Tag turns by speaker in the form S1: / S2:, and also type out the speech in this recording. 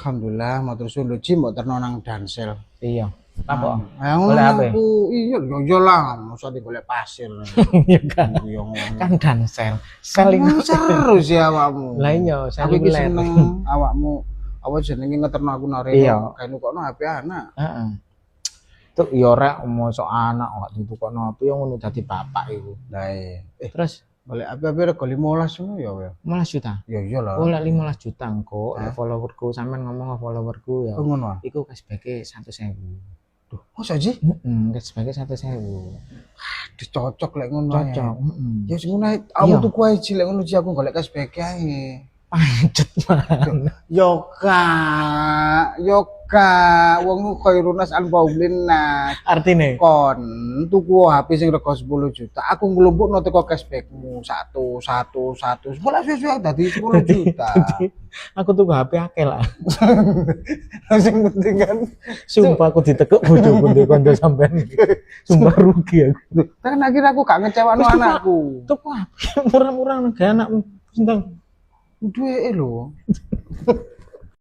S1: Alhamdulillah matur suwun lho Ji mbok terno nang Dansel.
S2: Iya. Apa?
S1: Golek
S2: HP?
S1: aku iya yo lah, mosok digolek pasir.
S2: Iya kan.
S1: Yo ngono.
S2: Kan Dansel. Seling
S1: seru sih awakmu.
S2: Lah iya,
S1: Aku iki
S2: seling
S1: seneng awakmu apa jenenge ngeterno aku nare.
S2: Iya.
S1: Kayak nukokno HP anak.
S2: Heeh. Tuh yo rek mosok anak kok ditukokno HP yo ngono dadi bapak iku.
S1: Lah
S2: Terus
S1: golek HP rego 15 ngono ya ya.
S2: 15 juta.
S1: Ya iyalah.
S2: Oh, lek 15 juta engko followerku sampean ngomong ke followerku ya.
S1: Oh ngono.
S2: Iku cashback-e 100.000.
S1: Duh, masa Ji?
S2: Cashback-e 100.000.
S1: Dicocok lek ngono.
S2: Cocok,
S1: Ya sing ngono aku tuku ae Ji lek ngono Ji aku golek cashback ae.
S2: Pancet man.
S1: Yo kak, wong khairunas anfa'ulinnas.
S2: Artine
S1: Kon tuku HP sing rego 10 juta, aku nglumpukno teko cashbackmu 1. Bola suwe-suwe dadi 10 juta.
S2: aku tuh HP akeh lah.
S1: Sing penting kan
S2: Sumpah aku ditekuk bojoku ndek kanca sampean. Sumpah rugi aku.
S1: kan akhirnya aku gak ngecewano anakku.
S2: Tuku HP murah-murah nang anakmu. Sintang
S1: Duwe lho.